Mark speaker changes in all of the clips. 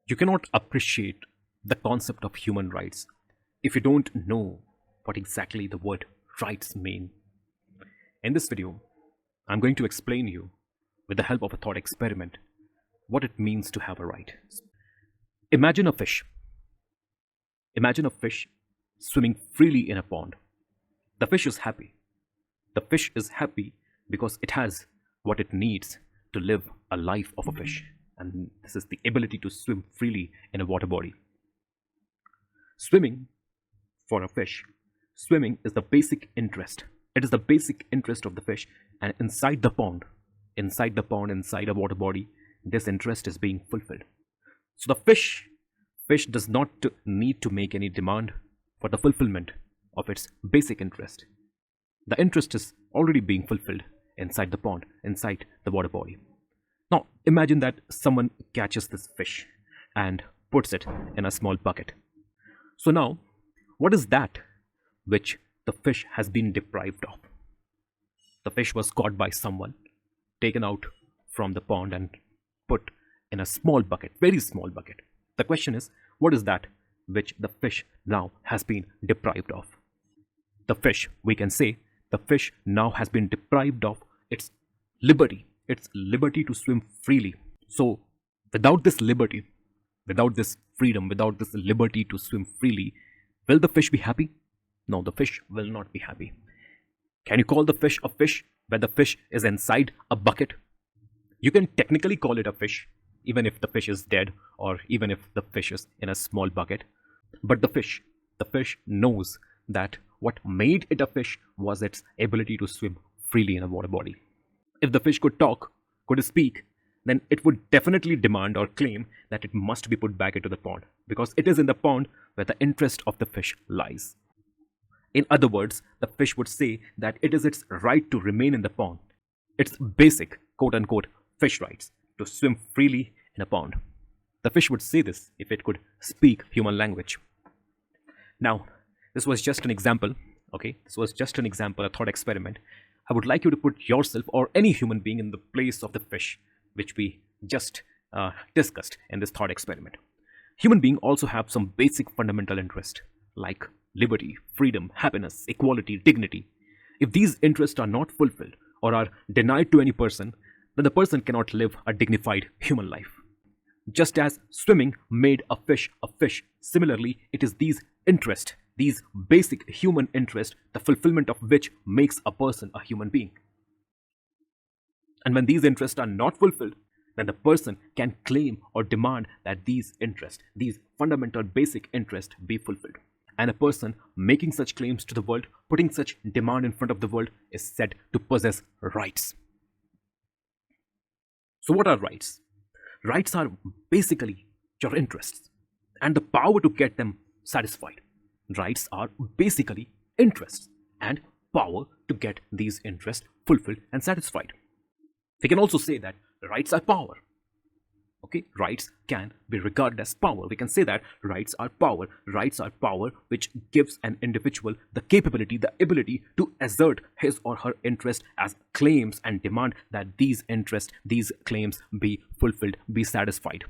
Speaker 1: You cannot appreciate the concept of human rights if you don't know what exactly the word rights mean. In this video, I'm going to explain you, with the help of a thought experiment, what it means to have a right. Imagine a fish. Imagine a fish swimming freely in a pond. The fish is happy. The fish is happy because it has what it needs to live a life of a fish. And this is the ability to swim freely in a water body. Swimming, for a fish, swimming is the basic interest. It is the basic interest of the fish, and inside a water body, this interest is being fulfilled. So the fish does not need to make any demand for the fulfillment of its basic interest. The interest is already being fulfilled inside the pond, inside the water body. Now imagine that someone catches this fish and puts it in a small bucket. So now, what is that which the fish has been deprived of? The fish was caught by someone, taken out from the pond and put in a small bucket, very small bucket. The question is, what is that which the fish now has been deprived of? The fish, we can say, the fish now has been deprived of its liberty to swim freely. So without this liberty, without this freedom, without this liberty to swim freely, will the fish be happy? No, the fish will not be happy. Can you call the fish a fish when the fish is inside a bucket? You can technically call it a fish, even if the fish is dead or even if the fish is in a small bucket. But the fish knows that what made it a fish was its ability to swim freely in a water body. If the fish could talk, could speak, then it would definitely demand or claim that it must be put back into the pond, because it is in the pond where the interest of the fish lies. In other words, the fish would say that it is its right to remain in the pond. Its basic, quote-unquote, fish rights to swim freely in a pond. The fish would say this if it could speak human language. Now, this was just an example, okay? This was just an example, a thought experiment. I would like you to put yourself or any human being in the place of the fish, which we just discussed in this thought experiment. Human beings also have some basic fundamental interest, like liberty, freedom, happiness, equality, dignity. If these interests are not fulfilled or are denied to any person, then the person cannot live a dignified human life. Just as swimming made a fish, similarly, it is these interests, these basic human interests, the fulfillment of which makes a person a human being. And when these interests are not fulfilled, then the person can claim or demand that these interests, these fundamental basic interests, be fulfilled. And a person making such claims to the world, putting such demand in front of the world, is said to possess rights. So what are rights? Rights are basically your interests and the power to get them satisfied. Rights are basically interests and power to get these interests fulfilled and satisfied. We can also say that rights are power. Okay, rights can be regarded as power. We can say that rights are power. Rights are power which gives an individual the capability, the ability to assert his or her interest as claims and demand that these interests, these claims be fulfilled, be satisfied.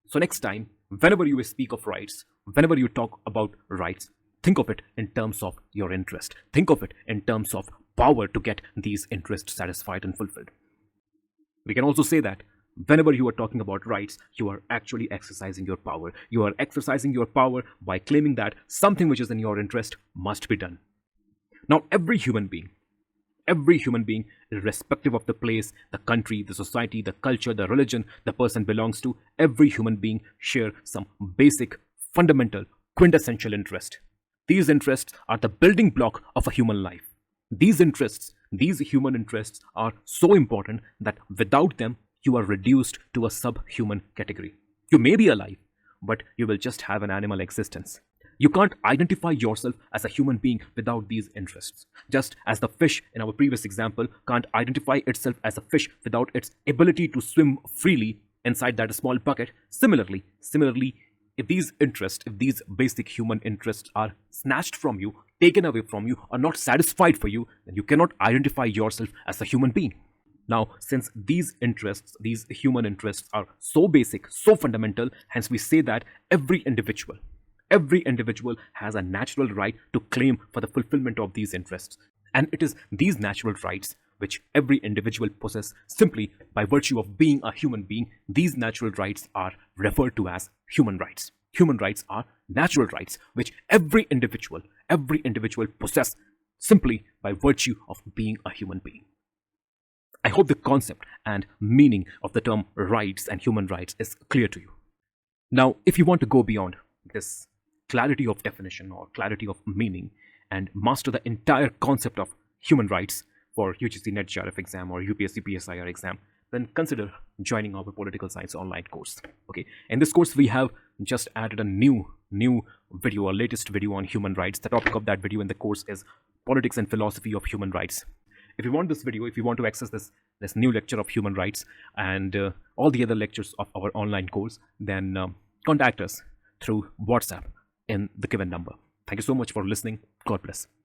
Speaker 1: So next time, whenever you speak of rights, whenever you talk about rights, think of it in terms of your interest. Think of it in terms of power to get these interests satisfied and fulfilled. We can also say that whenever you are talking about rights, you are actually exercising your power. You are exercising your power by claiming that something which is in your interest must be done. Now, every human being, irrespective of the place, the country, the society, the culture, the religion the person belongs to, every human being share some basic, fundamental, quintessential interest. These interests are the building block of a human life. These interests, these human interests, are so important that without them, you are reduced to a subhuman category. You may be alive, but you will just have an animal existence. You can't identify yourself as a human being without these interests. Just as the fish in our previous example can't identify itself as a fish without its ability to swim freely inside that small bucket, similarly, if these interests, if these basic human interests are snatched from you, taken away from you, are not satisfied for you, then you cannot identify yourself as a human being. Now, since these interests, these human interests, are so basic, so fundamental, hence we say that every individual has a natural right to claim for the fulfillment of these interests. And it is these natural rights which every individual possesses simply by virtue of being a human being. These natural rights are referred to as human rights. Human rights are natural rights which every individual possesses simply by virtue of being a human being. I hope the concept and meaning of the term rights and human rights is clear to you. Now, if you want to go beyond this clarity of definition or clarity of meaning and master the entire concept of human rights for UGC NET JRF exam or UPSC PSIR exam, then consider joining our political science online course. Okay, in this course we have just added a new video, a latest video on human rights. The topic of that video in the course is politics and philosophy of human rights. If you want this video, if you want to access this new lecture of human rights and all the other lectures of our online course, then contact us through WhatsApp in the given number. Thank you so much for listening. God bless.